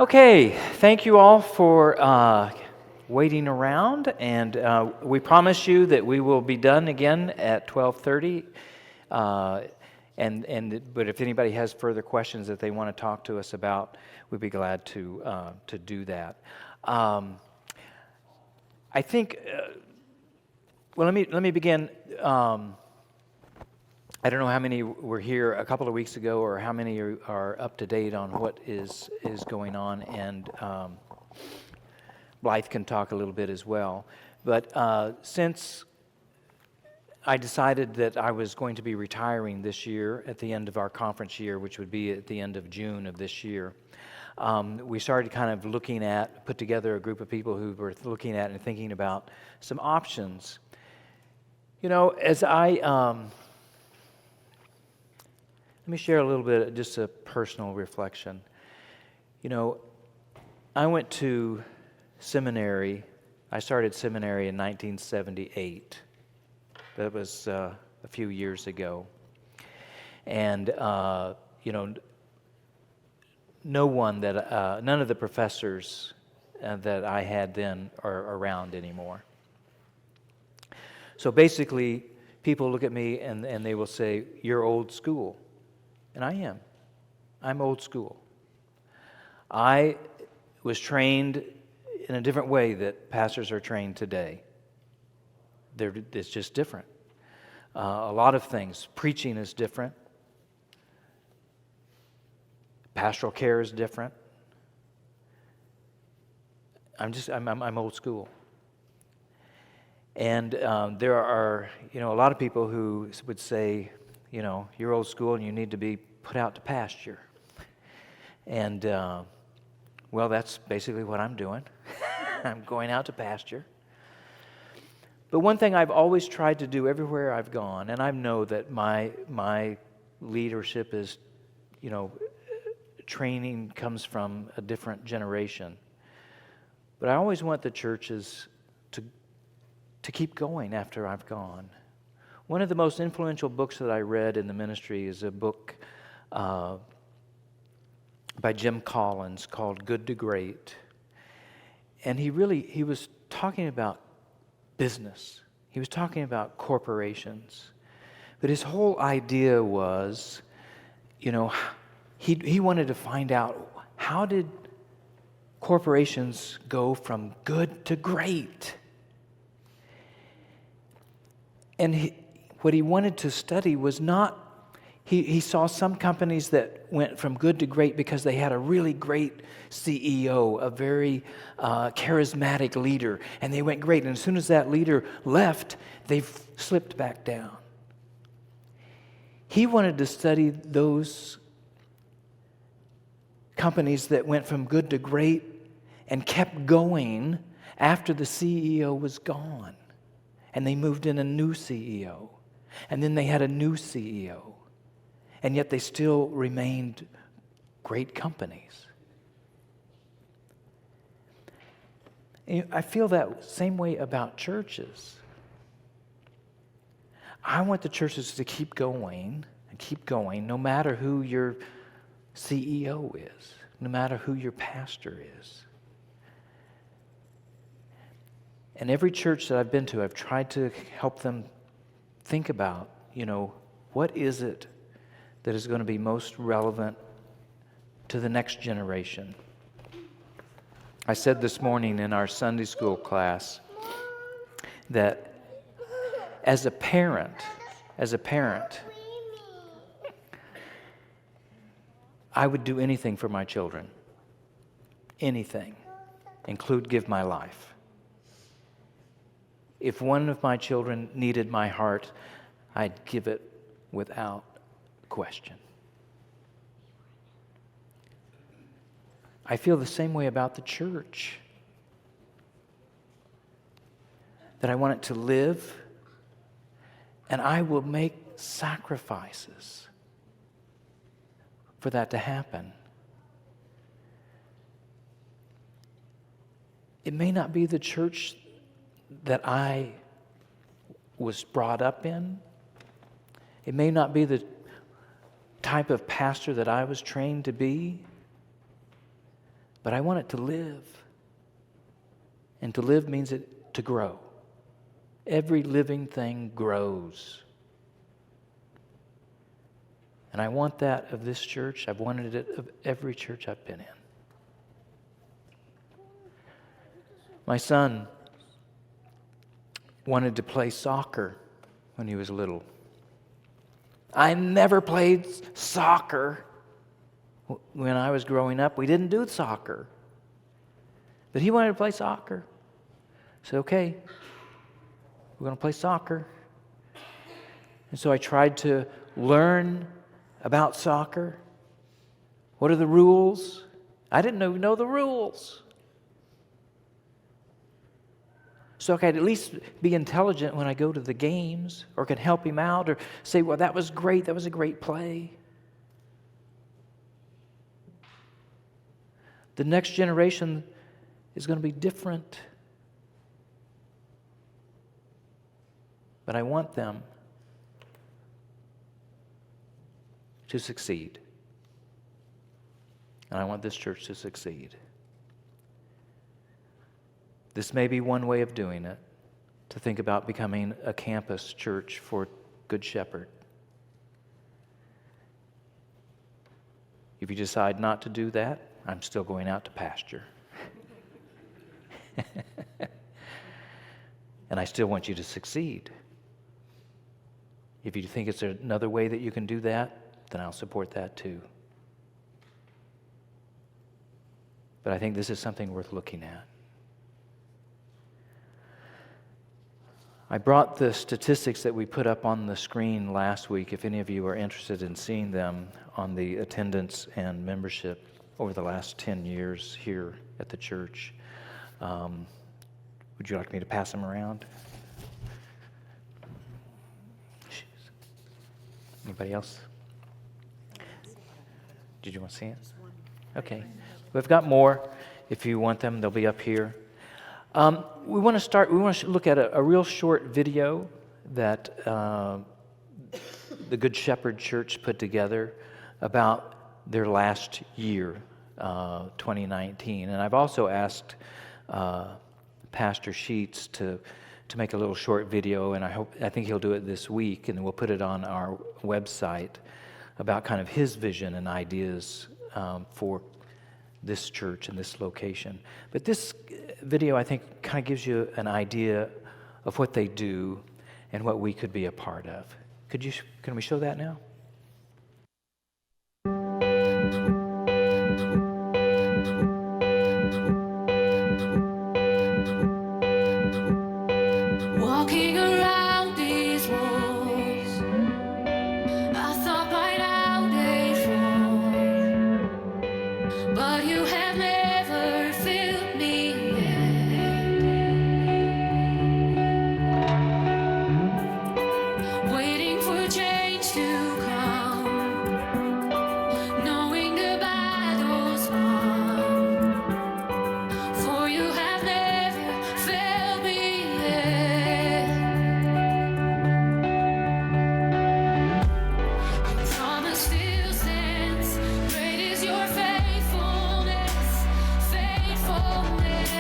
Okay, thank you all for waiting around, and we promise you that we will be done again at 12:30. But if anybody has further questions that they want to talk to us about, we'd be glad to do that. I think. Well, let me begin. I don't know how many were here a couple of weeks ago, or how many are up to date on what is going on, and Blythe can talk a little bit as well. But since I decided that I was going to be retiring this year at the end of our conference year, which would be at the end of June of this year, we started kind of put together a group of people who were looking at and thinking about some options. You know, as let me share a little bit, just a personal reflection. You know, I went to seminary. I started seminary in 1978. That was a few years ago. And, you know, none of the professors that I had then are around anymore. So basically, people look at me and they will say, "You're old school." And I am. I'm old school. I was trained in a different way that pastors are trained today. It's just different. A lot of things. Preaching is different. Pastoral care is different. I'm old school. And there are, you know, a lot of people who would say, you know, you're old school and you need to be put out to pasture. And, well, that's basically what I'm doing. I'm going out to pasture. But one thing I've always tried to do everywhere I've gone, and I know that my leadership is, you know, training comes from a different generation. But I always want the churches to keep going after I've gone. One of the most influential books that I read in the ministry is a book by Jim Collins called Good to Great. And he was talking about business. He was talking about corporations. But his whole idea was, you know, he wanted to find out, how did corporations go from good to great? And what he wanted to study was not, he saw some companies that went from good to great because they had a really great CEO, a very charismatic leader, and they went great. And as soon as that leader left, they've slipped back down. He wanted to study those companies that went from good to great and kept going after the CEO was gone. And they moved in a new CEO. And then they had a new CEO. And yet they still remained great companies. And I feel that same way about churches. I want the churches to keep going and keep going, no matter who your CEO is, no matter who your pastor is. And every church that I've been to, I've tried to help them think about, you know, what is it that is going to be most relevant to the next generation? I said this morning in our Sunday school class that as a parent, I would do anything for my children. Anything. Give my life. If one of my children needed my heart, I'd give it without question. I feel the same way about the church. That I want it to live, and I will make sacrifices for that to happen. It may not be the church that I was brought up in. It may not be the type of pastor that I was trained to be. but I want it to live. And to live means it to grow. Every living thing grows. And I want that of this church. I've wanted it of every church I've been in. My son wanted to play soccer when he was little. I never played soccer when I was growing up. We didn't do soccer. But he wanted to play soccer. I said, okay, we're going to play soccer. And so I tried to learn about soccer. What are the rules? I didn't even know the rules. So I could at least be intelligent when I go to the games, or could help him out, or say, well, that was great, that was a great play. The next generation is going to be different. But I want them to succeed. And I want this church to succeed. This may be one way of doing it, to think about becoming a campus church for Good Shepherd. If you decide not to do that, I'm still going out to pasture. And I still want you to succeed. If you think it's another way that you can do that, then I'll support that too. But I think this is something worth looking at. I brought the statistics that we put up on the screen last week, if any of you are interested in seeing them, on the attendance and membership over the last 10 years here at the church. Would you like me to pass them around? Anybody else? Did you want to see it? Okay. We've got more. If you want them, they'll be up here. We want to look at a real short video that the Good Shepherd Church put together about their last year, 2019. And I've also asked Pastor Sheets to make a little short video, and I think he'll do it this week, and we'll put it on our website about kind of his vision and ideas for this church and this location. But this video, I think, kind of gives you an idea of what they do and what we could be a part of. Can we show that now? Walking around these walls, I thought by now they'd fall, but you have never filled me yet. Waiting for change to come, knowing the battle's won, for you have never failed me yet. Promise still stands, great is your faithfulness, faithfulness.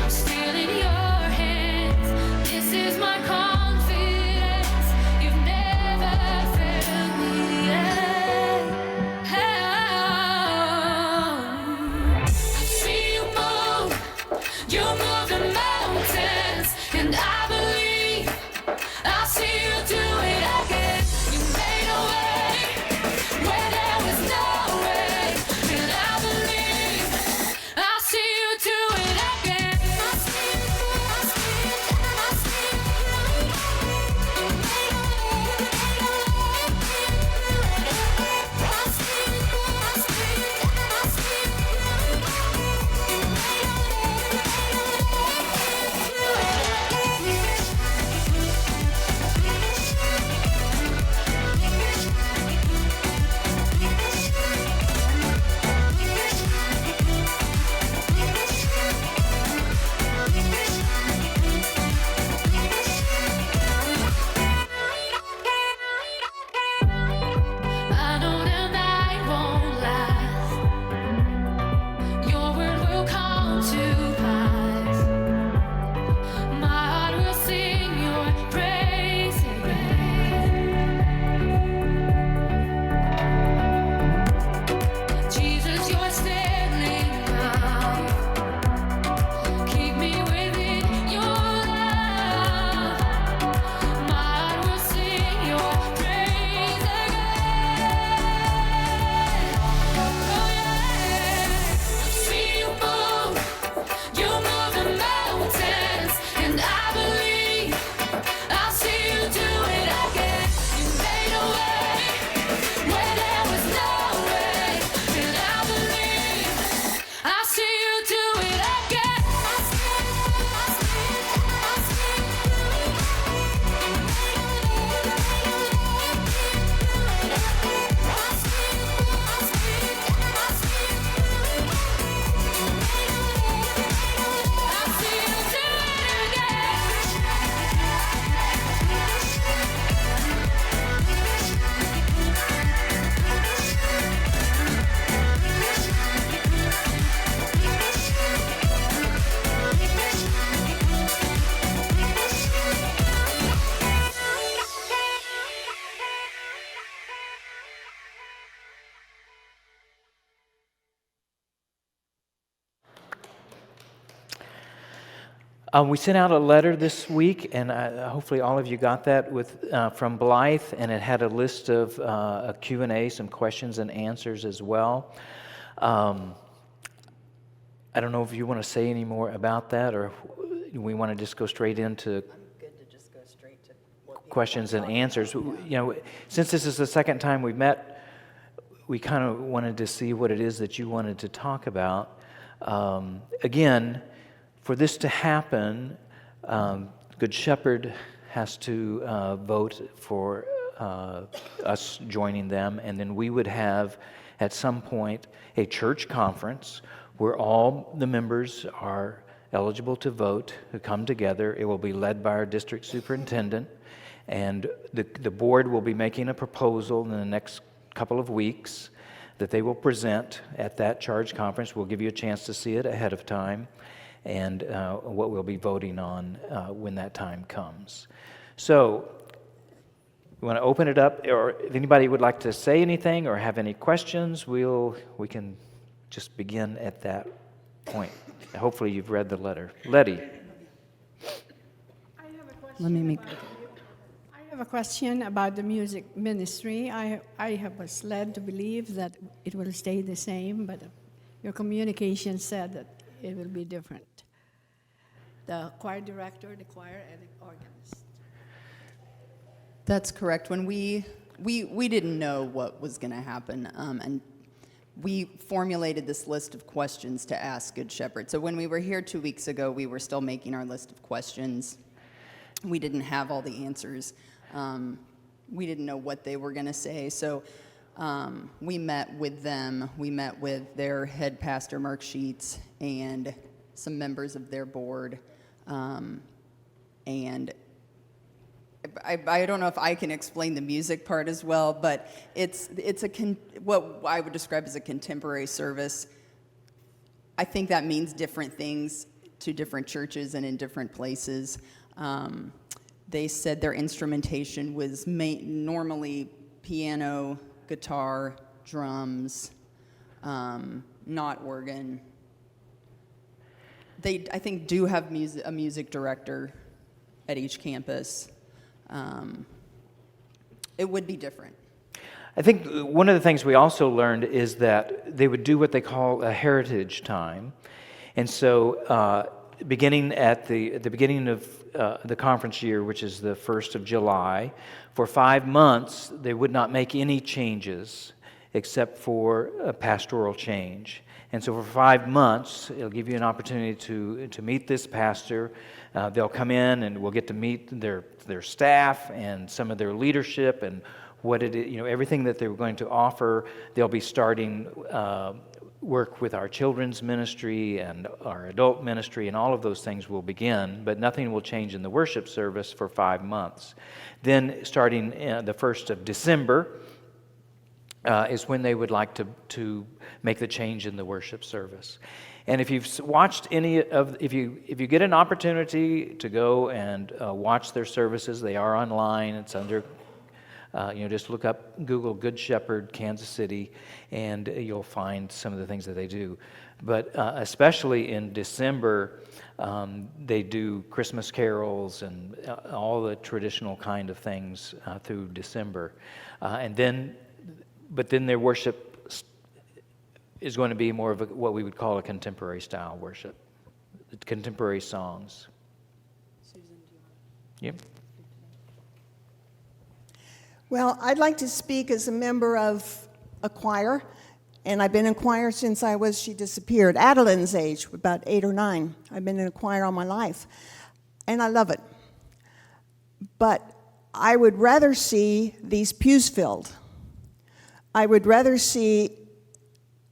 I'm still in your hands, this is my confidence, you've never failed me yet. I see you move the mountains, and I believe I'll see you do it again. You made a way where there was no way, and I believe I'll see you do it again. I see you do it, I see it, and I see you do it again. You made a way, I see you do it, I see it, and I see you do it again. You made a way, We sent out a letter this week, and hopefully all of you got that from Blythe, and it had a list of a Q&A, some questions and answers as well. I don't know if you want to say any more about that, or we want to just go straight into Good to just go straight to what people questions and want to talk answers. about. You know, since this is the second time we've met, we kind of wanted to see what it is that you wanted to talk about. Again, for this to happen, Good Shepherd has to vote for us joining them, and then we would have, at some point, a church conference where all the members are eligible to vote, who come together. It will be led by our district superintendent, and the board will be making a proposal in the next couple of weeks that they will present at that charge conference. We'll give you a chance to see it ahead of time, and what we'll be voting on when that time comes. So, we want to open it up, or if anybody would like to say anything or have any questions, we can just begin at that point. Hopefully you've read the letter. Letty. Let me make. I have a question about the music ministry. I was led to believe that it will stay the same, but your communication said that it will be different. The choir director, the choir, and the organist. That's correct. When we didn't know what was going to happen, and we formulated this list of questions to ask Good Shepherd. So when we were here 2 weeks ago, we were still making our list of questions. We didn't have all the answers. We didn't know what they were going to say. So we met with them. We met with their head pastor, Mark Sheets, and some members of their board. And I don't know if I can explain the music part as well, but it's what I would describe as a contemporary service. I think that means different things to different churches and in different places. They said their instrumentation was normally piano, guitar, drums, not organ. They, I think, do have a music director at each campus. It would be different. I think one of the things we also learned is that they would do what they call a heritage time. And so beginning at the beginning of the conference year, which is the 1st of July, for 5 months, they would not make any changes except for a pastoral change. And so for 5 months, it'll give you an opportunity to meet this pastor. They'll come in and we'll get to meet their staff and some of their leadership and what it is, everything that they're going to offer. They'll be starting work with our children's ministry and our adult ministry, and all of those things will begin, but nothing will change in the worship service for 5 months. Then starting the 1st of December, is when they would like to make the change in the worship service. And if you've watched if you get an opportunity to go and watch their services, they are online. It's under, just look up, Google Good Shepherd Kansas City, and you'll find some of the things that they do. But especially in December, they do Christmas carols and all the traditional kind of things through December, But then their worship is going to be more of what we would call a contemporary style worship, contemporary songs. Susan, do you want? Yep. Well, I'd like to speak as a member of a choir, and I've been in choir since she disappeared, Adeline's age, about 8 or 9. I've been in a choir all my life, and I love it. But I would rather see these pews filled. I would rather see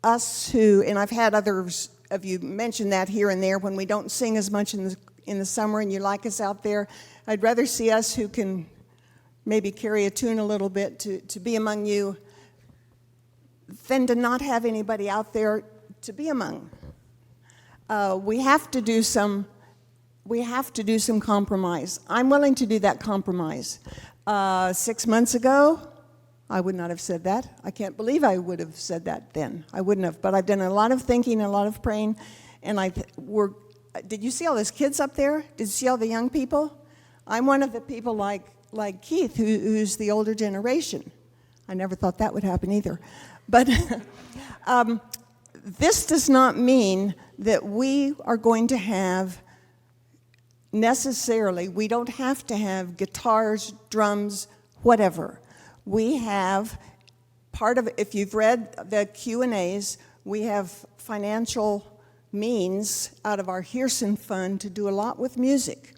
us and I've had others of you mention that here and there, when we don't sing as much in the summer and you like us out there, I'd rather see us who can maybe carry a tune a little bit to be among you than to not have anybody out there to be among. We have to do some compromise. I'm willing to do that compromise. 6 months ago, I would not have said that. I can't believe I would have said that then. I wouldn't have. But I've done a lot of thinking, a lot of praying, and did you see all those kids up there? Did you see all the young people? I'm one of the people like Keith, who's the older generation. I never thought that would happen either. But this does not mean that we are going to have necessarily, we don't have to have guitars, drums, whatever. We have part of, if you've read the Q&As, we have financial means out of our Hearson Fund to do a lot with music.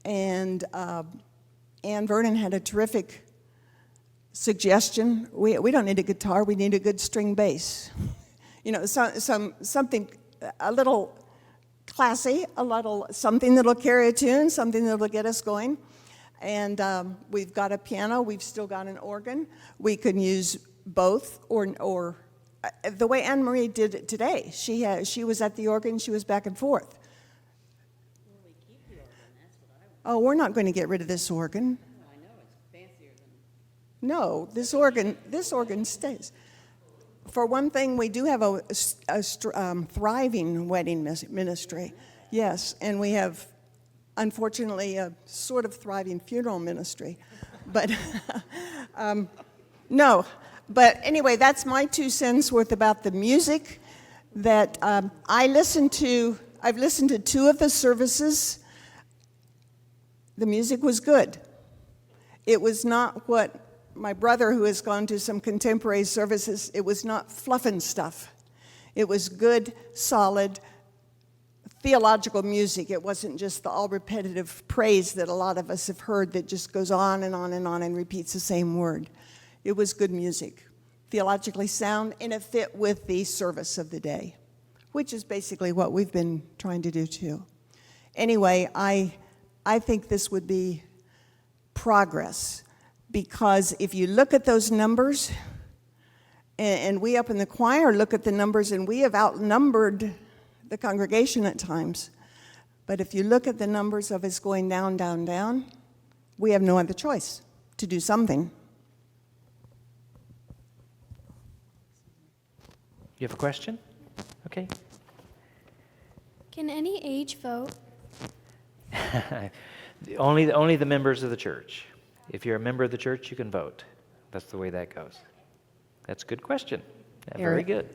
And Ann Vernon had a terrific suggestion. We don't need a guitar, we need a good string bass. You know, something a little classy, something that'll carry a tune, something that'll get us going. And we've got a piano, we've still got an organ. We can use both, or the way Anne Marie did it today. She was at the organ, she was back and forth. Oh, we're not going to get rid of this organ. I know, it's fancier than... No, this organ stays. For one thing, we do have a thriving wedding ministry. Yes, and we have, unfortunately, a sort of thriving funeral ministry. But, no. But anyway, that's my 2 cents worth about the music that I've listened to 2 of the services. The music was good. It was not what my brother, who has gone to some contemporary services, it was not fluffing stuff. It was good, solid, theological music. It wasn't just the all repetitive praise that a lot of us have heard that just goes on and on and on and repeats the same word. It was good music, theologically sound, and it fit with the service of the day, which is basically what we've been trying to do too. Anyway, I think this would be progress, because if you look at those numbers, and we up in the choir look at the numbers, and we have outnumbered the congregation at times, but if you look at the numbers of us going down, down, down, we have no other choice to do something. You have a question? Okay. Can any age vote? Only the members of the church. If you're a member of the church, you can vote. That's the way that goes. That's a good question. Yeah, very Eric. good.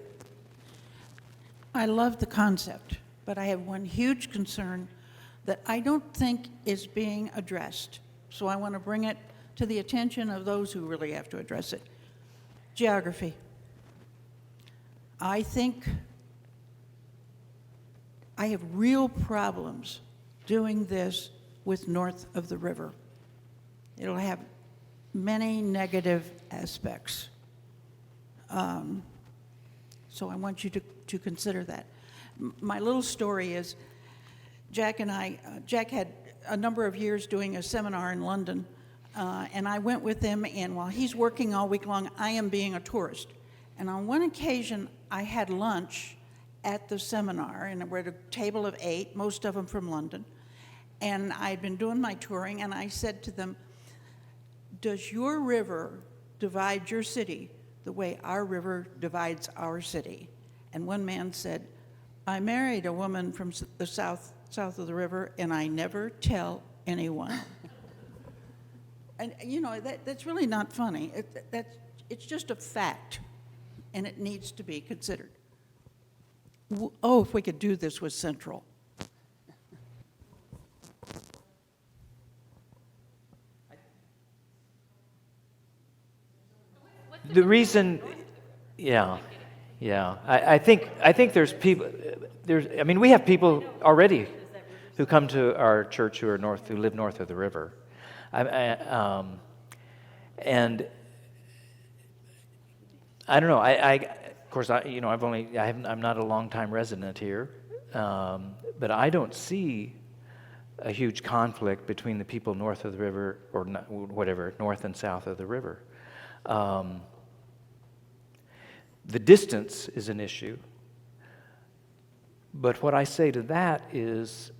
I love the concept, but I have one huge concern that I don't think is being addressed. So I want to bring it to the attention of those who really have to address it. Geography. I think I have real problems doing this with north of the river. It'll have many negative aspects. So I want you to consider that. My little story is Jack had a number of years doing a seminar in London, and I went with him, and while he's working all week long, I am being a tourist. And on one occasion, I had lunch at the seminar, and we're at a table of 8, most of them from London. And I'd been doing my touring, and I said to them, does your river divide your city the way our river divides our city? And one man said, I married a woman from the south of the river, and I never tell anyone. And you know, that's really not funny. It's just a fact, and it needs to be considered. Oh, if we could do this with Central. The reason, yeah. I think there's people. I mean, we have people already who come to our church who live north of the river, and I don't know. Of course, I'm not a long-time resident here, but I don't see a huge conflict between the people north of the river, or whatever, north and south of the river. The distance is an issue, but what I say to that is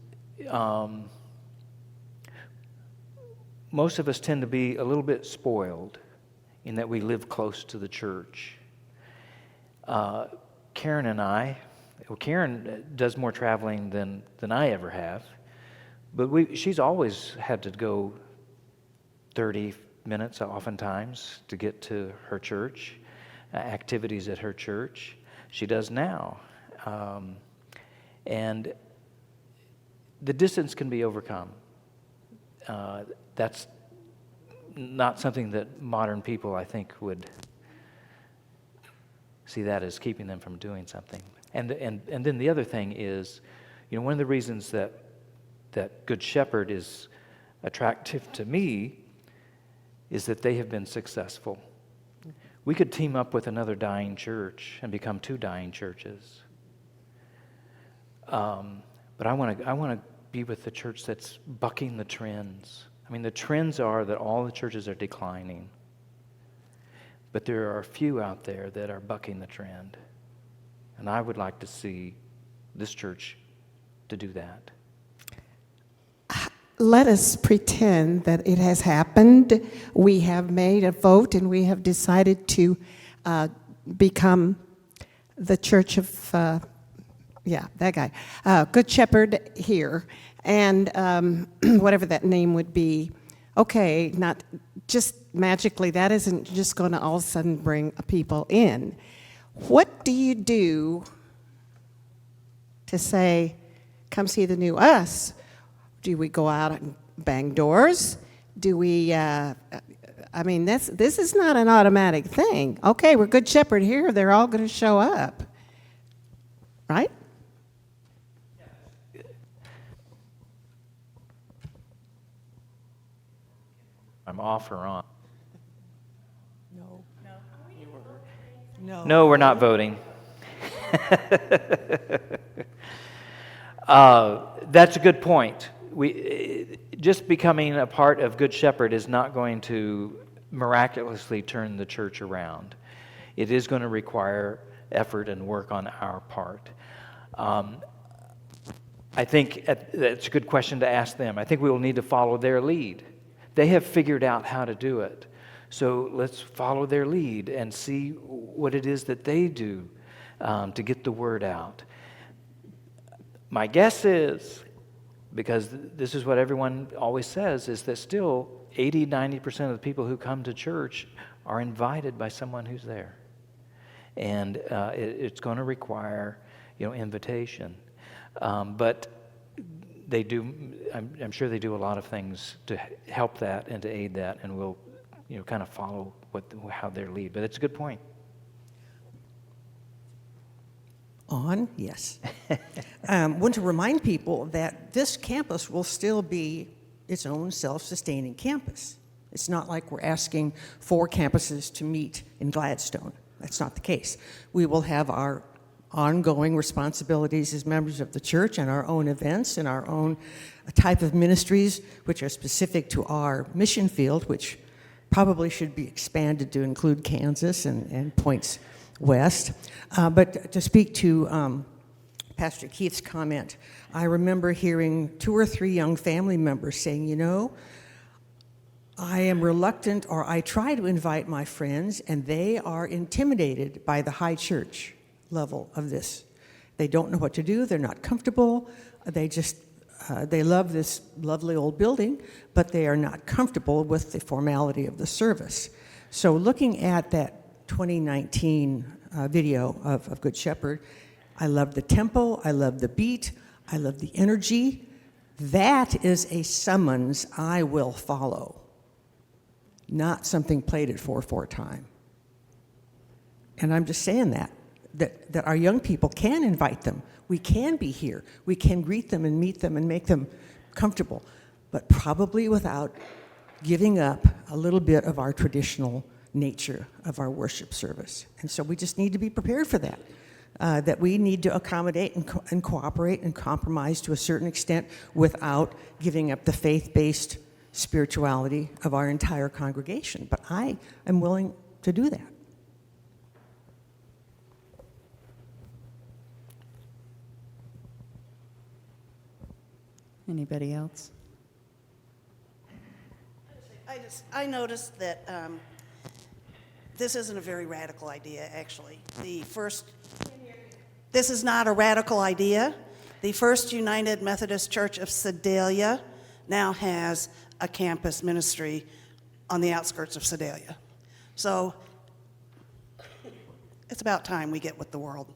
most of us tend to be a little bit spoiled in that we live close to the church. Karen and I, Well, Karen does more traveling than I ever have, but she's always had to go 30 minutes oftentimes to get to her church, activities at her church. She does now. And the distance can be overcome. That's not something that modern people, I think, would see that as keeping them from doing something. And then the other thing is, one of the reasons that Good Shepherd is attractive to me is that they have been successful. We could team up with another dying church and become 2 dying churches. But I want to be with the church that's bucking the trends. I mean, the trends are that all the churches are declining. But there are a few out there that are bucking the trend. And I would like to see this church to do that. Let us pretend that it has happened. We have made a vote and we have decided to become the church of, that guy, Good Shepherd here, and whatever that name would be. Okay, not just magically, that isn't just going to all of a sudden bring people in. What do you do to say, come see the new us? Do we go out and bang doors? Do we, this is not an automatic thing. Okay, we're Good Shepherd here, they're all going to show up. Right? I'm off or on. No. No, we're not voting. That's a good point. Just becoming a part of Good Shepherd is not going to miraculously turn the church around. It is going to require effort and work on our part. I think that's a good question to ask them. I think we will need to follow their lead. They have figured out how to do it. So let's follow their lead and see what it is that they do to get the word out. My guess is, because this is what everyone always says, is that still 80-90% of the people who come to church are invited by someone who's there. And it's going to require, invitation. But they do, I'm sure they do a lot of things to help that and to aid that, and we'll, kind of follow how they lead. But it's a good point. Yes. Want to remind people that this campus will still be its own self-sustaining campus. It's not like we're asking 4 campuses to meet in Gladstone. That's not the case. We will have our ongoing responsibilities as members of the church and our own events and our own type of ministries which are specific to our mission field, which probably should be expanded to include Kansas and points west. But to speak to Pastor Keith's comment, I remember hearing 2 or 3 young family members saying, I am reluctant, or I try to invite my friends, and they are intimidated by the high church level of this. They don't know what to do. They're not comfortable. They love this lovely old building, but they are not comfortable with the formality of the service. So looking at that 2019 video of Good Shepherd, I love the tempo, I love the beat, I love the energy. That is a summons I will follow, not something played at 4/4 time. And I'm just saying that our young people can invite them. We can be here. We can greet them and meet them and make them comfortable, but probably without giving up a little bit of our traditional nature of our worship service. And so we just need to be prepared for that, that we need to accommodate and cooperate and compromise to a certain extent without giving up the faith-based spirituality of our entire congregation. But I am willing to do that. Anybody else? I noticed that this isn't a very radical idea, actually. The first This is not a radical idea. The First United Methodist Church of Sedalia now has a campus ministry on the outskirts of Sedalia. So it's about time we get with the world.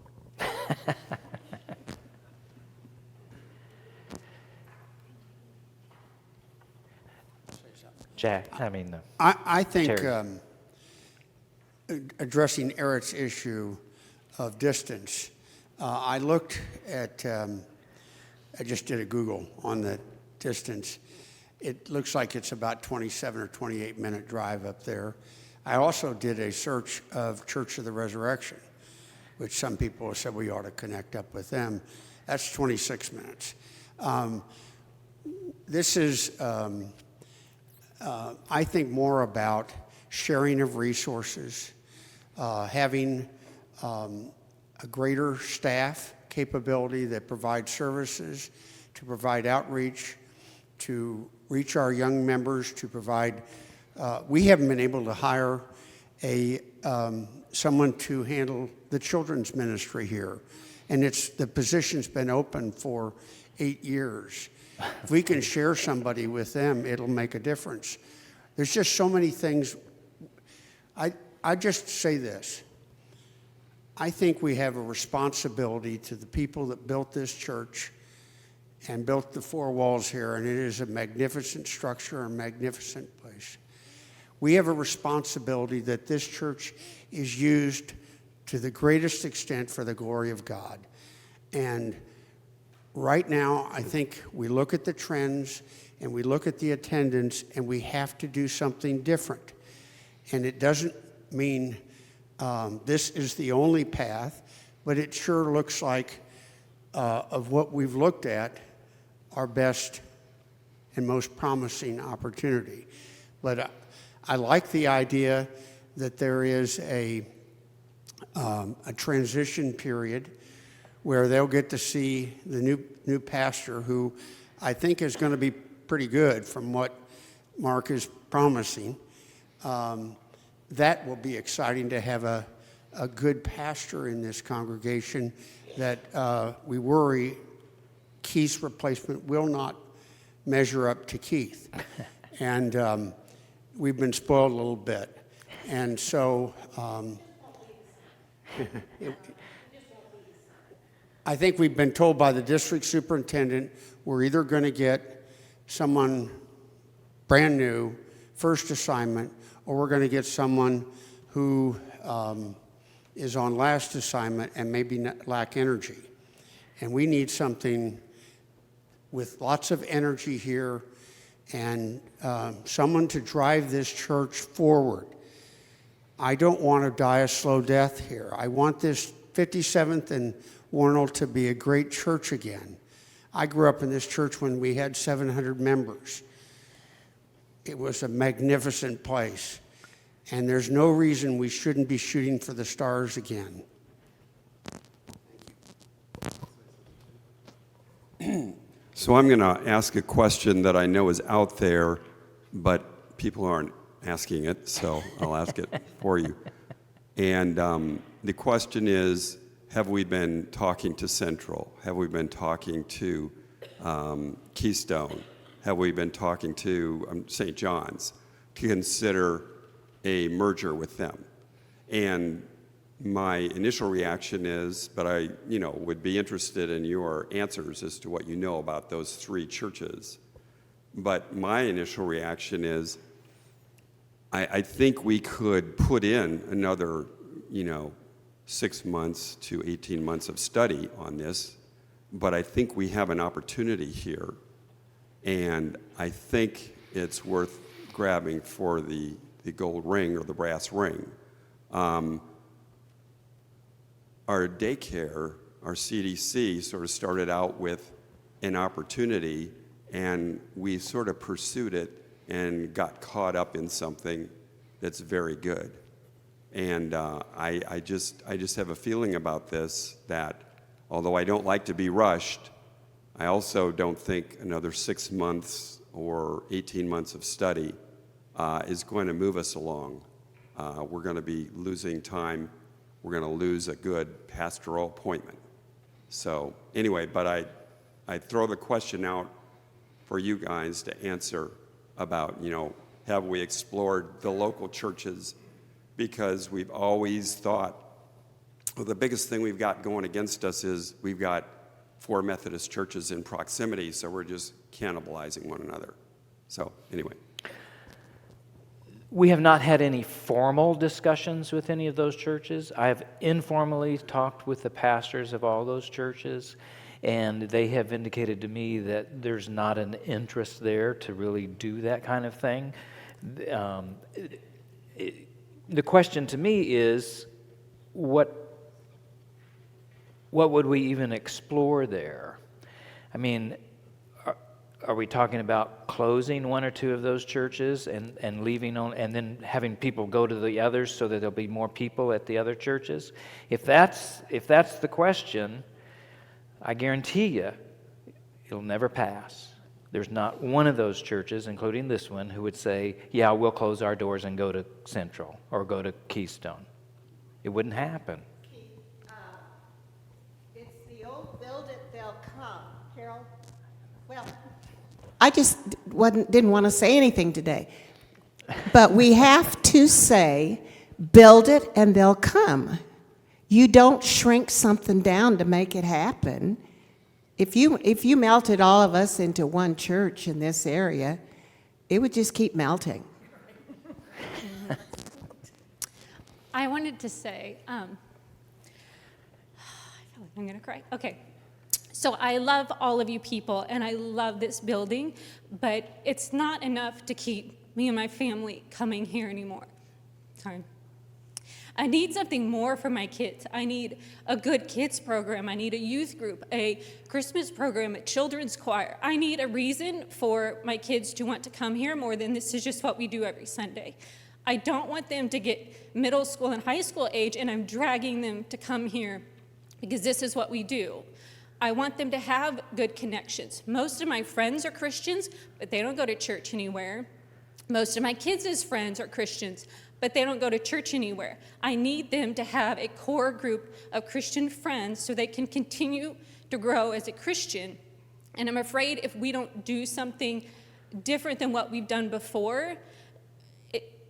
Jack, I think Terry. Addressing Eric's issue of distance, I looked at, I just did a Google on the distance. It looks like it's about 27 or 28-minute drive up there. I also did a search of Church of the Resurrection, which some people have said we ought to connect up with them. That's 26 minutes. This is, I think, more about sharing of resources, having a greater staff capability that provides services, to provide outreach, to reach our young members, to provide, we haven't been able to hire someone to handle the children's ministry here. And the position's been open for 8 years. If we can share somebody with them, it'll make a difference. There's just so many things. I just say this. I think we have a responsibility to the people that built this church and built the four walls here, and it is a magnificent structure, a magnificent place. We have a responsibility that this church is used to the greatest extent for the glory of God. And right now, I think we look at the trends and we look at the attendance, and we have to do something different. And it doesn't mean this is the only path, but it sure looks like, of what we've looked at, our best and most promising opportunity. But I like the idea that there is a transition period where they'll get to see the new pastor, who I think is going to be pretty good from what Mark is promising. That will be exciting to have a good pastor in this congregation, that we worry Keith's replacement will not measure up to Keith. And we've been spoiled a little bit. And so I think we've been told by the district superintendent we're either going to get someone brand new, first assignment, or we're going to get someone who is on last assignment and maybe lack energy. And we need something with lots of energy here, and someone to drive this church forward. I don't want to die a slow death here. I want this 57th and Warnell to be a great church again. I grew up in this church when we had 700 members. It was a magnificent place, and there's no reason we shouldn't be shooting for the stars again. So I'm going to ask a question that I know is out there, but people aren't asking it, so I'll ask it for you. And the question is, have we been talking to Central? Have we been talking to Keystone? Have we been talking to St. John's to consider a merger with them? And my initial reaction is, but I would be interested in your answers as to what you know about those three churches. But my initial reaction is, I think we could put in another 6 months to 18 months of study on this, but I think we have an opportunity here, and I think it's worth grabbing for the gold ring or the brass ring. Our daycare, our CDC, sort of started out with an opportunity, and we sort of pursued it and got caught up in something that's very good. And I just have a feeling about this that, although I don't like to be rushed, I also don't think another 6 months or 18 months of study is going to move us along. We're going to be losing time. We're going to lose a good pastoral appointment. So anyway, but I throw the question out for you guys to answer about, have we explored the local churches? Because we've always thought, well, the biggest thing we've got going against us is we've got 4 Methodist churches in proximity, so we're just cannibalizing one another. So anyway. We have not had any formal discussions with any of those churches. I have informally talked with the pastors of all those churches, and they have indicated to me that there's not an interest there to really do that kind of thing. The question to me is, what would we even explore there? I mean, are we talking about closing 1 or 2 of those churches and leaving on, and then having people go to the others so that there'll be more people at the other churches? If that's the question, I guarantee you it'll never pass. There's not one of those churches, including this one, who would say, yeah, we'll close our doors and go to Central or go to Keystone. It wouldn't happen. It's the old build it, they'll come. Carol? Well, I just didn't want to say anything today. But we have to say, build it and they'll come. You don't shrink something down to make it happen. If you melted all of us into one church in this area, it would just keep melting. I wanted to say, I feel like I'm going to cry. Okay. So I love all of you people, and I love this building, but it's not enough to keep me and my family coming here anymore. Sorry. I need something more for my kids. I need a good kids program. I need a youth group, a Christmas program, a children's choir. I need a reason for my kids to want to come here more than this is just what we do every Sunday. I don't want them to get middle school and high school age and I'm dragging them to come here because this is what we do. I want them to have good connections. Most of my friends are Christians, but they don't go to church anywhere. Most of my kids' friends are Christians, but they don't go to church anywhere. I need them to have a core group of Christian friends so they can continue to grow as a Christian. And I'm afraid if we don't do something different than what we've done before,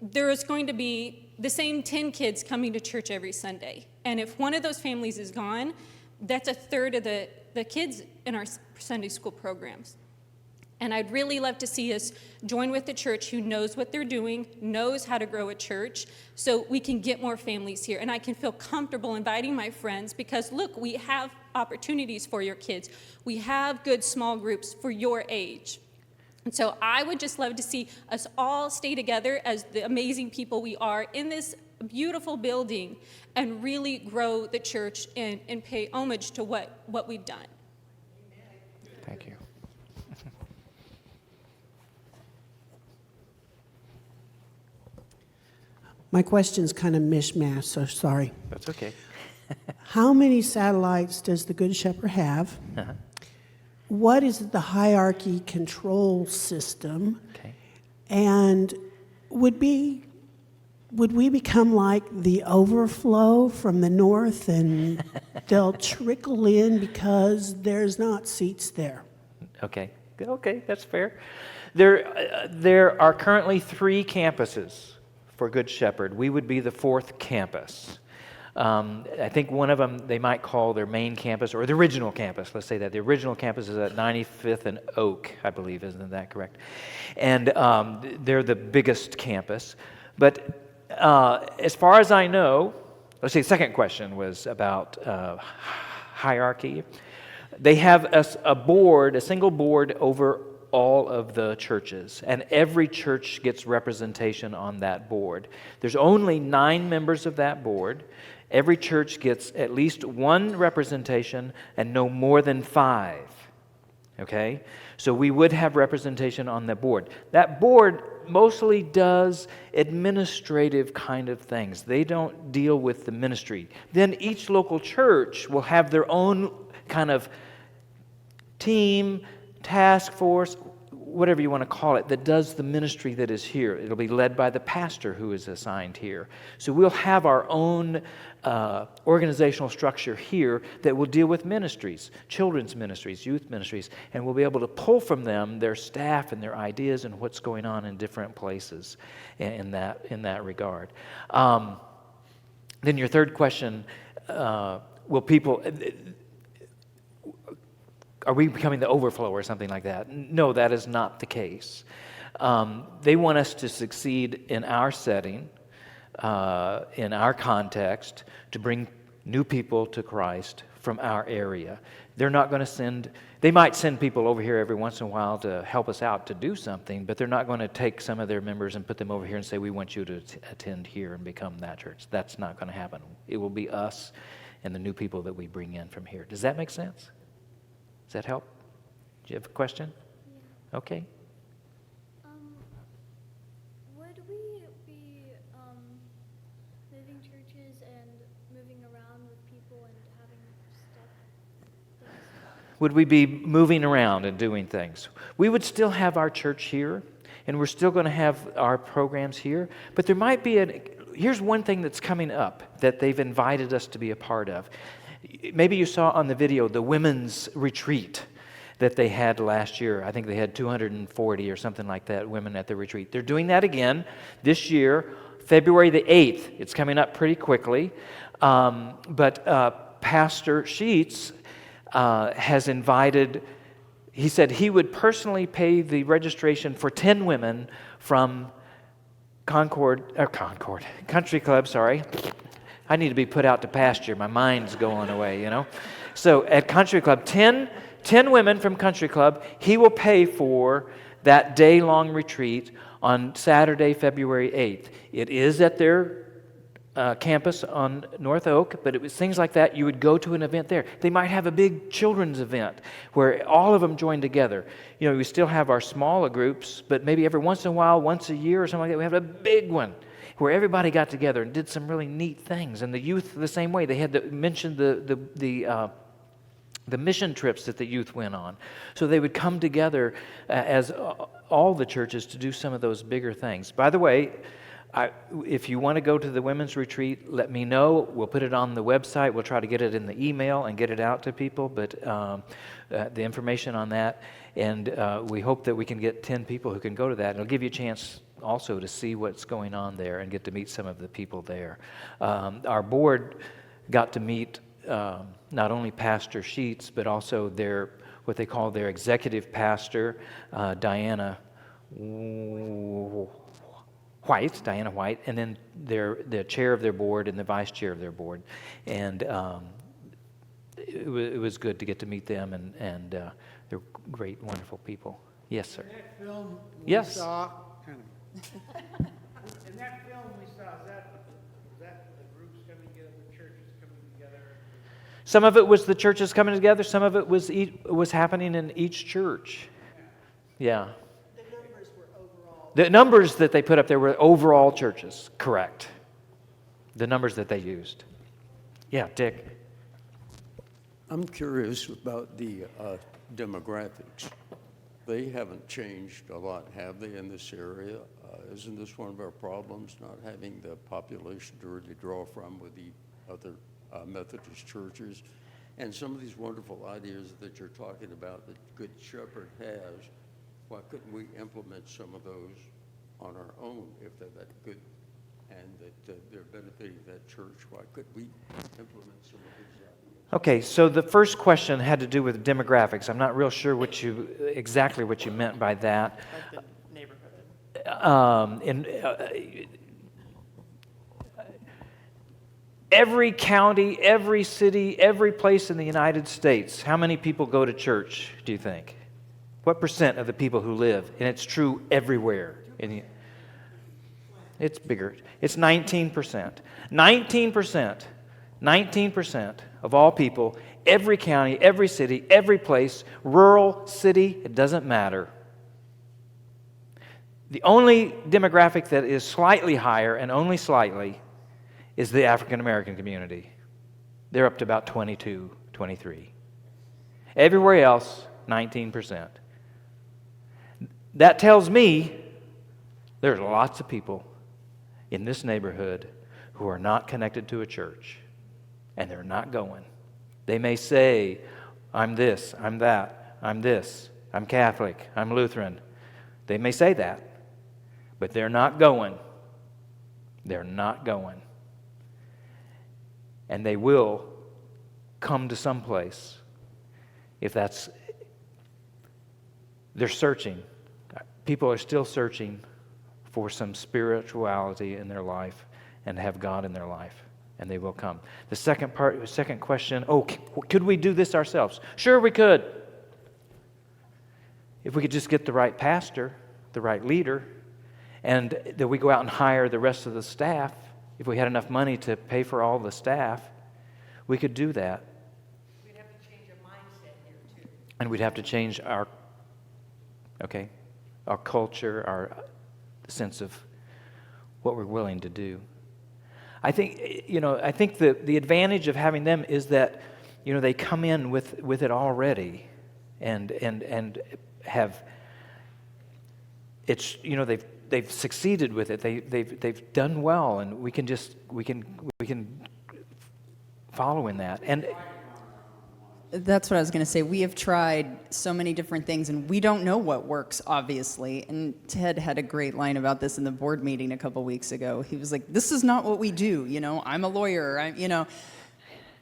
there is going to be the same 10 kids coming to church every Sunday. And if one of those families is gone, that's a third of the kids in our Sunday school programs. And I'd really love to see us join with the church who knows what they're doing, knows how to grow a church, so we can get more families here. And I can feel comfortable inviting my friends because, look, we have opportunities for your kids. We have good small groups for your age. And so I would just love to see us all stay together as the amazing people we are in this beautiful building and really grow the church and pay homage to what we've done. Thank you. My question's kind of mishmash, so sorry. That's okay. How many satellites does the Good Shepherd have? Uh-huh. What is the hierarchy control system? Okay. And would we become like the overflow from the north and they'll trickle in because there's not seats there? Okay, that's fair. There are currently 3 campuses for Good Shepherd. We would be the 4th campus. I think one of them they might call their main campus, or the original campus, let's say that. The original campus is at 95th and Oak, I believe, isn't that correct? And they're the biggest campus. But as far as I know, let's see, the second question was about hierarchy. They have a single board over all of the churches, and every church gets representation on that board. There's only 9 members of that board. Every church gets at least 1 representation and no more than 5. Okay? So we would have representation on the board. That board mostly does administrative kind of things. They don't deal with the ministry. Then each local church will have their own kind of team, task force, whatever you want to call it, that does the ministry that is here. It'll be led by the pastor who is assigned here. So we'll have our own organizational structure here that will deal with ministries, children's ministries, youth ministries, and we'll be able to pull from them their staff and their ideas and what's going on in different places in that regard. Then your third question, will people... Are we becoming the overflow or something like that? No, that is not the case. They want us to succeed in our setting, in our context, to bring new people to Christ from our area. They're not going to they might send people over here every once in a while to help us out to do something, but they're not going to take some of their members and put them over here and say, we want you to attend here and become that church. That's not going to happen. It will be us and the new people that we bring in from here. Does that make sense? Does that help? Do you have a question? Yeah. Okay. Would we be moving churches and moving around with people and having stuff? Would we be moving around and doing things? We would still have our church here, and we're still going to have our programs here, but there might be here's one thing that's coming up that they've invited us to be a part of. Maybe you saw on the video the women's retreat that they had last year. I think they had 240 or something like that women at the retreat. They're doing that again this year, February the 8th. It's coming up pretty quickly. But Pastor Sheets has invited, he said he would personally pay the registration for 10 women from Country Club, sorry. I need to be put out to pasture. My mind's going away, you know. So at Country Club, 10 women from Country Club, he will pay for that day-long retreat on Saturday, February 8th. It is at their campus on North Oak, but it was things like that. You would go to an event there. They might have a big children's event where all of them join together. You know, we still have our smaller groups, but maybe every once in a while, once a year or something like that, we have a big one where everybody got together and did some really neat things. And the youth the same way. They had mentioned the mission trips that the youth went on. So they would come together as all the churches to do some of those bigger things. By the way, if you want to go to the women's retreat, let me know. We'll put it on the website. We'll try to get it in the email and get it out to people, but the information on that. And we hope that we can get 10 people who can go to that. It'll give you a chance also to see what's going on there and get to meet some of the people there. Our board got to meet not only Pastor Sheets, but also what they call their executive pastor, Diana White, and then the chair of their board and the vice chair of their board. And it was good to get to meet them, and they're great, wonderful people. Yes, sir. In that film Yes. we saw, in that film we saw, is that the groups coming together, the churches coming together? Some of it was the churches coming together. Some of it was happening in each church. Yeah. The numbers that they put up there were overall churches, correct. The numbers that they used. Yeah, Dick. I'm curious about the demographics. They haven't changed a lot, have they, in this area? Isn't this one of our problems, not having the population to really draw from with the other Methodist churches? And some of these wonderful ideas that you're talking about that Good Shepherd has, why couldn't we implement some of those on our own if they're that good and that they're benefiting that church? Why couldn't we implement some of these ideas? Okay, so the first question had to do with demographics. I'm not real sure exactly what you meant by that. Like the neighborhood. Every county, every city, every place in the United States, how many people go to church, do you think? What percent of the people who live? And it's true everywhere. It's bigger. It's 19%. 19% of all people, every county, every city, every place, rural, city, it doesn't matter. The only demographic that is slightly higher, and only slightly, is the African American community. They're up to about 22, 23. Everywhere else, 19%. that tells me there's lots of people in this neighborhood who are not connected to a church, and they're not going. They may say, I'm this, I'm that, I'm this, I'm Catholic, I'm Lutheran. They may say that, but they're not going. They're not going. And they will come to some place if that's, they're searching. People are still searching for some spirituality in their life and have God in their life, and they will come. The second question, could we do this ourselves? Sure we could. If we could just get the right pastor, the right leader, and that we go out and hire the rest of the staff, if we had enough money to pay for all the staff, we could do that. We'd have to change our mindset here, too. And we'd have to change our culture, our sense of what we're willing to do. I think the advantage of having them is that, they come in with it already, and have it's they've succeeded with it. They've done well, and we can follow in that. And That's what I was going to say. We have tried so many different things, and we don't know what works, obviously. And Ted had a great line about this in the board meeting a couple weeks ago. He was like, this is not what we do. I'm a lawyer.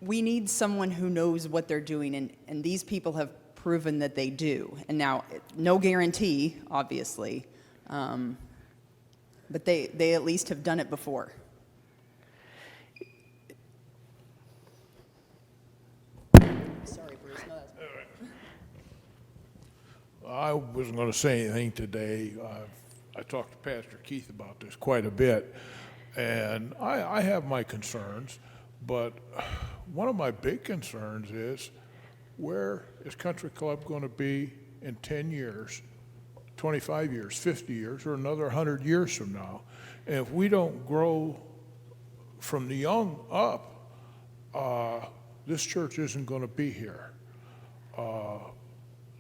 We need someone who knows what they're doing, and these people have proven that they do. And now, no guarantee, obviously, but they at least have done it before. Sorry, Bruce. No, that's I wasn't going to say anything today. I talked to Pastor Keith about this quite a bit, and I have my concerns, but one of my big concerns is, where is Country Club going to be in 10 years, 25 years, 50 years, or another 100 years from now? And if we don't grow from the young up, this church isn't going to be here.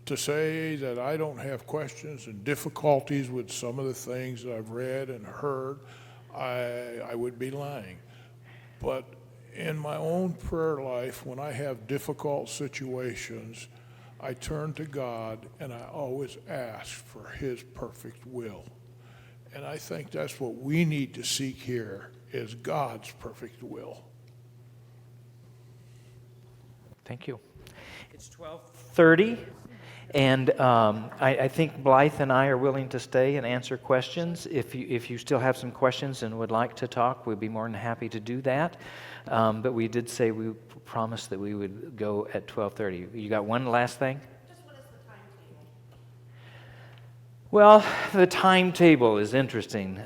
To say that I don't have questions and difficulties with some of the things that I've read and heard, I would be lying. But in my own prayer life, when I have difficult situations, I turn to God and I always ask for His perfect will. And I think that's what we need to seek here, is God's perfect will. thank you. It's 12:30. And I think Blythe and I are willing to stay and answer questions. If you still have some questions and would like to talk, we'd be more than happy to do that. But we did say we promised that we would go at 12:30. You got one last thing? Just what is the timetable? Well, the timetable is interesting.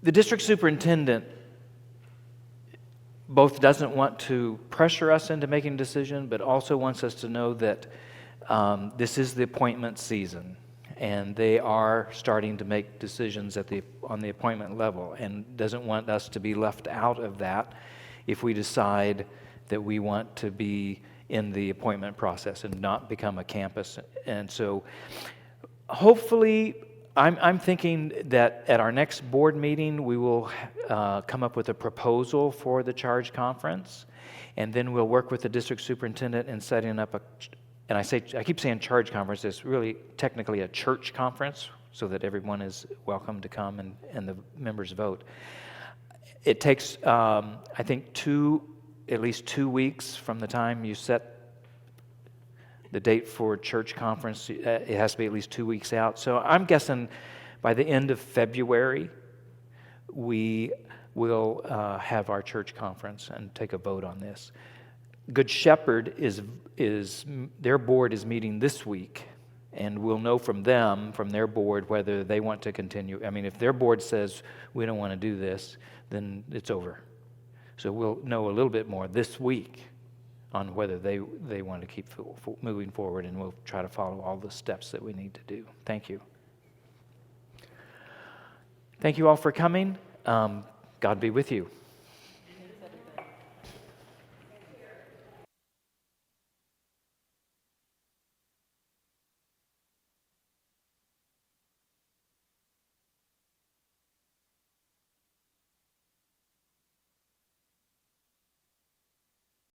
The district superintendent both doesn't want to pressure us into making a decision, but also wants us to know that this is the appointment season, and they are starting to make decisions on the appointment level, and doesn't want us to be left out of that if we decide that we want to be in the appointment process and not become a campus. And so hopefully, I'm thinking that at our next board meeting, we will come up with a proposal for the charge conference, and then we'll work with the district superintendent in setting up and I keep saying charge conference, it's really technically a church conference, so that everyone is welcome to come and the members vote. It takes, I think, at least 2 weeks from the time you set the date for church conference. It has to be at least 2 weeks out. So I'm guessing by the end of February, we will have our church conference and take a vote on this. Good Shepherd their board is meeting this week, and we'll know from their board, whether they want to continue. I mean, if their board says we don't want to do this, then it's over. So we'll know a little bit more this week on whether they want to keep moving forward, and we'll try to follow all the steps that we need to do. Thank you. Thank you all for coming. God be with you.